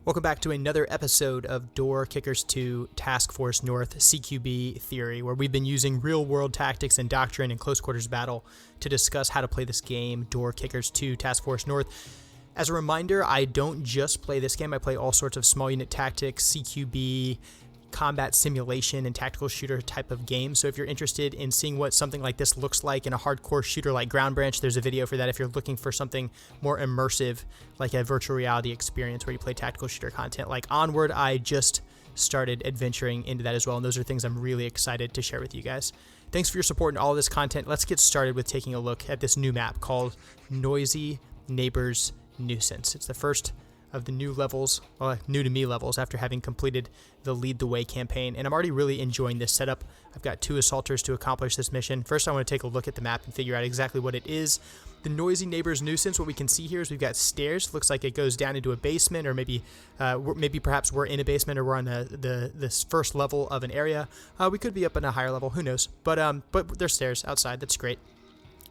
Welcome back to another episode of Door Kickers 2 Task Force North CQB Theory, where we've been using real-world tactics and doctrine in close quarters battle to discuss how to play this game, Door Kickers 2 Task Force North. As a reminder, I don't just play this game, I play all sorts of small unit tactics, CQB, combat simulation, and tactical shooter type of games. So if you're interested in seeing what something like this looks like in a hardcore shooter like Ground Branch, there's a video for that if you're looking for something more immersive, like a virtual reality experience where you play tactical shooter content like Onward. I just started adventuring into that as well, and those are things I'm really excited to share with you guys. Thanks for your support in all of this content. Let's get started with taking a look at this new map called Noisy Neighbors Nuisance. It's the first of the new levels, well, new to me levels, after having completed the Lead the Way campaign, and I'm already really enjoying this setup. I've got 2 assaulters to accomplish this mission. First, I want to take a look at the map and figure out exactly what it is. The Noisy Neighbors Nuisance, what we can see here is we've got stairs. Looks like it goes down into a basement, or maybe perhaps we're in a basement, or we're on this first level of an area. We could be up in a higher level, who knows? But there's stairs outside. That's great.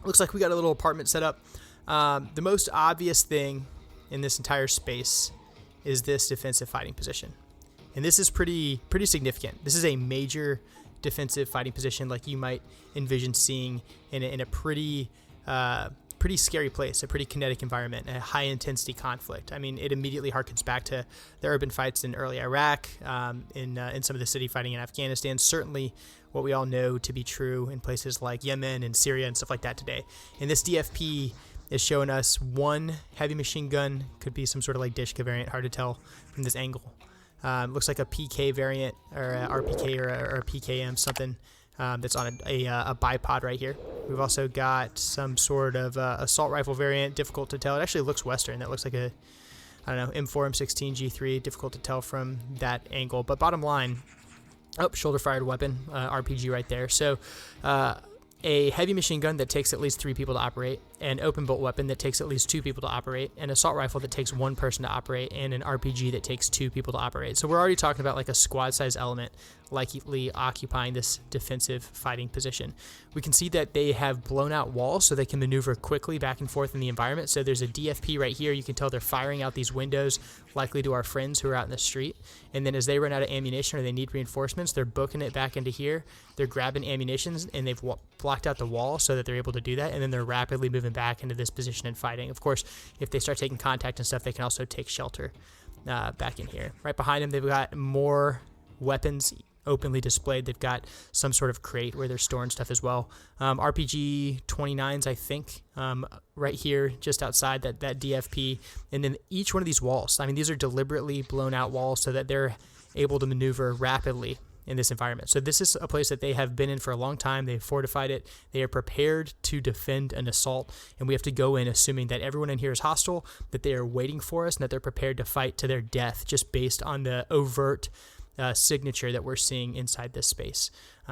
Looks like we got a little apartment set up. The most obvious thing in this entire space is this defensive fighting position, and this is pretty significant. This is a major defensive fighting position, like you might envision seeing in a pretty scary place, a pretty kinetic environment, a high intensity conflict. I mean, it immediately harkens back to the urban fights in early Iraq, in some of the city fighting in Afghanistan. Certainly what we all know to be true in places like Yemen and Syria and stuff like that today. And this DFP is showing us one heavy machine gun, could be some sort of like Dishka variant, hard to tell from this angle. Looks like a PK variant, or a RPK, or a PKM, something that's on a bipod right here. We've also got some sort of assault rifle variant, difficult to tell. It actually looks Western. That looks like a, I don't know, M4, M16, G3, difficult to tell from that angle. But bottom line, shoulder fired weapon, RPG right there. So, a heavy machine gun that takes at least 3 people to operate, an open bolt weapon that takes at least 2 people to operate, an assault rifle that takes 1 person to operate, and an RPG that takes 2 people to operate. So we're already talking about like a squad size element likely occupying this defensive fighting position. We can see that they have blown out walls so they can maneuver quickly back and forth in the environment. So there's a DFP right here. You can tell they're firing out these windows, likely to our friends who are out in the street. And then as they run out of ammunition or they need reinforcements, they're booking it back into here. They're grabbing ammunition, and they've blocked out the wall so that they're able to do that. And then they're rapidly moving back into this position and fighting. Of course, if they start taking contact and stuff, they can also take shelter back in here. Right behind them, they've got more weapons openly displayed. They've got some sort of crate where they're storing stuff as well. RPG 29s, I think, right here just outside that DFP. And then each one of these walls, I mean, these are deliberately blown out walls so that they're able to maneuver rapidly in this environment. So this is a place that they have been in for a long time. They've fortified it. They are prepared to defend an assault, and we have to go in assuming that everyone in here is hostile, that they are waiting for us, and that they're prepared to fight to their death just based on the overt signature that we're seeing inside this space.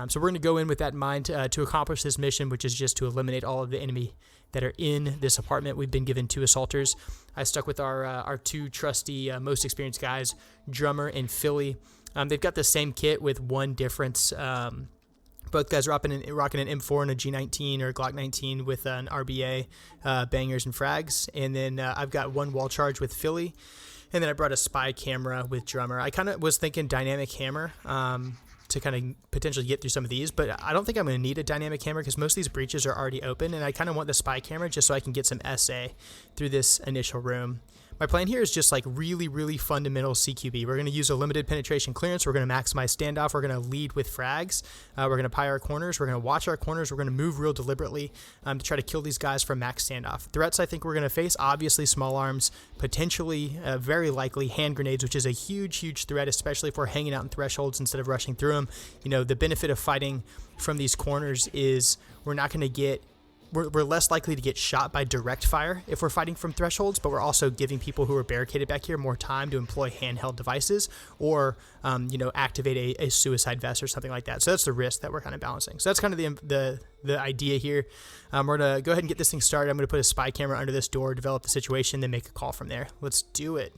So we're going to go in with that in mind to accomplish this mission, which is just to eliminate all of the enemy that are in this apartment. We've been given 2 assaulters. I stuck with our 2 trusty, most experienced guys, Drummer and Philly. They've got the same kit with one difference. Both guys are rocking an M4 and a G19 or Glock 19 with an RBA, bangers and frags. And then I've got 1 wall charge with Philly. And then I brought a spy camera with Drummer. I kind of was thinking dynamic hammer to kind of potentially get through some of these, but I don't think I'm going to need a dynamic hammer because most of these breaches are already open, and I kind of want the spy camera just so I can get some SA through this initial room. My plan here is just like really fundamental CQB. We're going to use a limited penetration clearance. We're going to maximize standoff. We're going to lead with frags. We're going to pie our corners. We're going to watch our corners. We're going to move real deliberately to try to kill these guys from max standoff. Threats I think we're going to face, obviously small arms, potentially, very likely hand grenades, which is a huge threat, especially if we're hanging out in thresholds instead of rushing through them. You know, the benefit of fighting from these corners is we're not going to get we're less likely to get shot by direct fire if we're fighting from thresholds, but we're also giving people who are barricaded back here more time to employ handheld devices or, activate a suicide vest or something like that. So that's the risk that we're kind of balancing. So that's kind of the idea here. We're going to go ahead and get this thing started. I'm going to put a spy camera under this door, develop the situation, then make a call from there. Let's do it.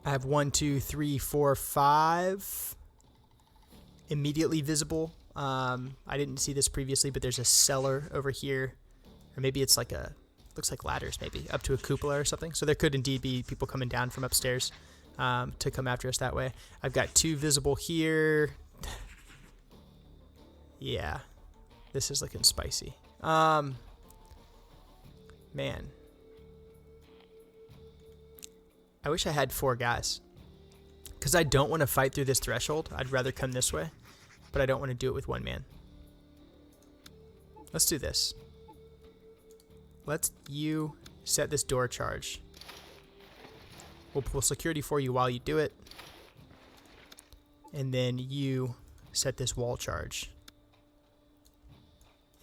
I have 1, 2, 3, 4, 5 immediately visible. I didn't see this previously, but there's a cellar over here, or maybe it's like a looks like ladders maybe, up to a cupola or something. So there could indeed be people coming down from upstairs to come after us that way. I've got 2 visible here. Yeah, this is looking spicy. Man. I wish I had 4 guys. Because I don't want to fight through this threshold. I'd rather come this way. But I don't want to do it with 1 man. Let's do this. Let's you set this door charge. We'll pull security for you while you do it. And then you set this wall charge.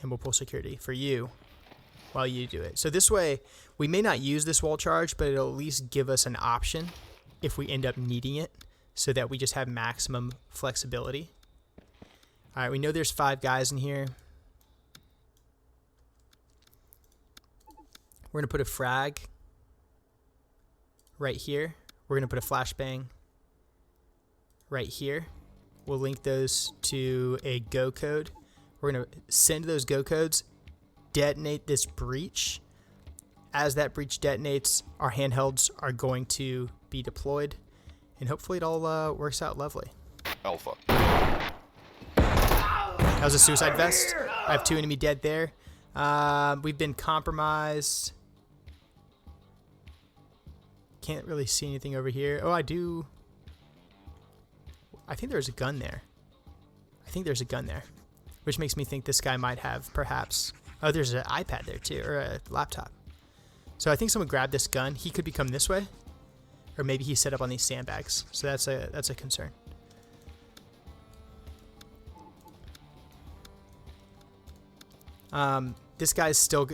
And we'll pull security for you while you do it. So this way, we may not use this wall charge, but it'll at least give us an option if we end up needing it, so that we just have maximum flexibility. All right, we know there's 5 guys in here. We're going to put a frag right here. We're going to put a flashbang right here. We'll link those to a go code. We're going to send those go codes, detonate this breach. As that breach detonates, our handhelds are going to be deployed, and hopefully it all works out lovely. Alpha. That was a suicide vest. I have 2 enemy dead there. We've been compromised. Can't really see anything over here. Oh, I do. I think there's a gun there. Which makes me think this guy might have perhaps... Oh, there's an iPad there too, or a laptop. So I think someone grabbed this gun. He could be coming this way. Or maybe he set up on these sandbags. So that's a concern. This guy's still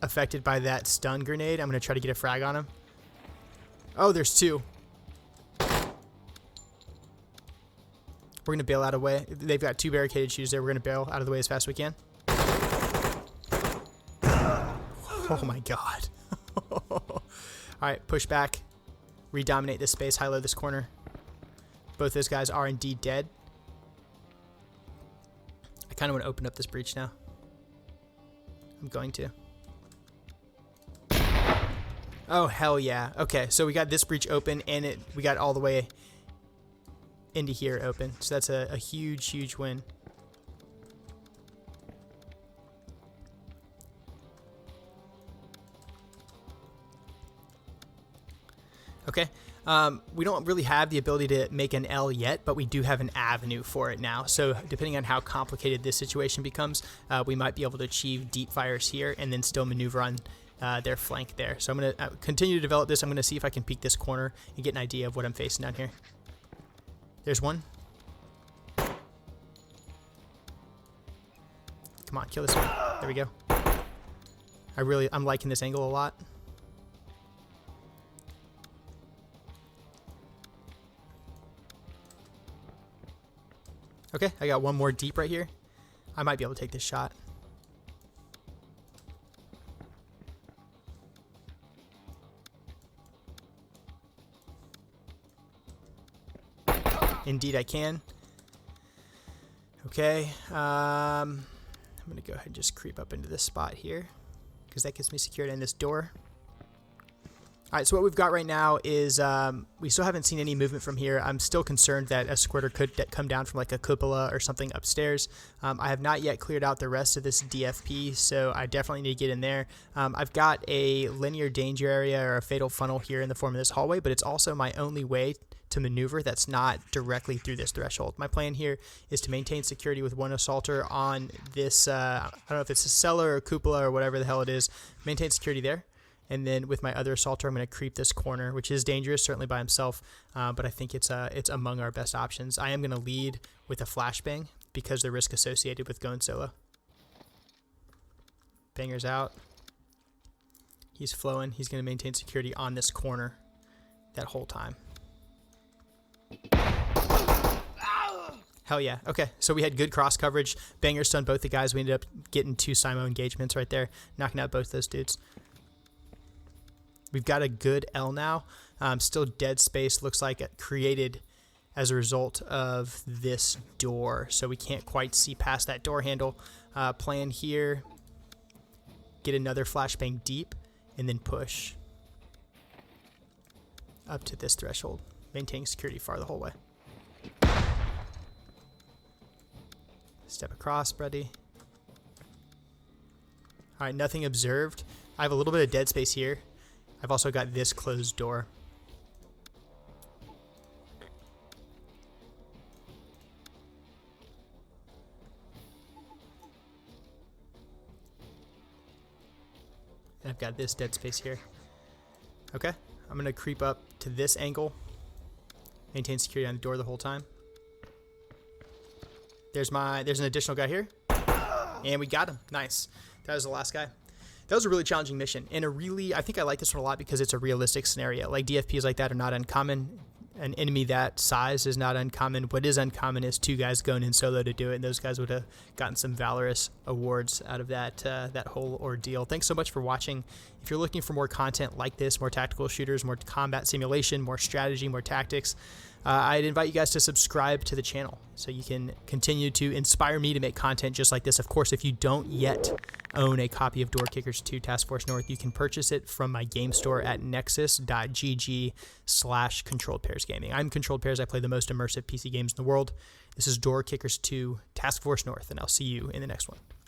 affected by that stun grenade. I'm going to try to get a frag on him. Oh, there's 2. We're going to bail out of the way. They've got 2 barricaded shoes there. We're going to bail out of the way as fast as we can. Oh my god. Alright, push back. Redominate this space. High-low this corner. Both those guys are indeed dead. I kind of want to open up this breach now. I'm going to. Oh, hell yeah. Okay, so we got this breach open, and we got all the way into here open. So that's a huge, huge win. Okay, we don't really have the ability to make an L yet, but we do have an avenue for it now. So depending on how complicated this situation becomes, we might be able to achieve deep fires here and then still maneuver on their flank there. So I'm going to continue to develop this. I'm going to see if I can peek this corner and get an idea of what I'm facing down here. There's one. Come on, kill this one. There we go. I'm liking this angle a lot. Okay, I got one more deep right here. I might be able to take this shot. Indeed I can. Okay, I'm going to go ahead and just creep up into this spot here, because that gets me secured in this door. Alright, so what we've got right now is we still haven't seen any movement from here. I'm still concerned that a squirter could come down from like a cupola or something upstairs. I have not yet cleared out the rest of this DFP, so I definitely need to get in there. I've got a linear danger area or a fatal funnel here in the form of this hallway, but it's also my only way to maneuver that's not directly through this threshold. My plan here is to maintain security with one assaulter on this, I don't know if it's a cellar or cupola or whatever the hell it is, maintain security there. And then with my other assaulter, I'm going to creep this corner, which is dangerous, certainly by himself, but I think it's among our best options. I am going to lead with a flashbang because the risk associated with going solo. Banger's out. He's flowing. He's going to maintain security on this corner that whole time. Hell yeah. Okay, so we had good cross coverage. Banger stunned both the guys. We ended up getting 2 Simo engagements right there, knocking out both those dudes. We've got a good L now. Still dead space, looks like it created as a result of this door. So we can't quite see past that door handle. Plan here, get another flashbang deep, and then push up to this threshold, maintaining security far the whole way. Step across, buddy. All right, nothing observed. I have a little bit of dead space here. I've also got this closed door. And I've got this dead space here. Okay, I'm gonna creep up to this angle. Maintain security on the door the whole time. There's an additional guy here. And we got him. Nice. That was the last guy. That was a really challenging mission. And I think I like this one a lot because it's a realistic scenario. Like DFPs like that are not uncommon. An enemy that size is not uncommon. What is uncommon is two guys going in solo to do it, and those guys would have gotten some valorous awards out of that whole ordeal. Thanks so much for watching. If you're looking for more content like this, more tactical shooters, more combat simulation, more strategy, more tactics, I'd invite you guys to subscribe to the channel so you can continue to inspire me to make content just like this. Of course, if you don't yet own a copy of Door Kickers 2 Task Force North, you can purchase it from my game store at nexus.gg/controlledpairsgaming. I'm Controlled Pairs. I play the most immersive PC games in the world. This is Door Kickers 2 Task Force North, and I'll see you in the next one.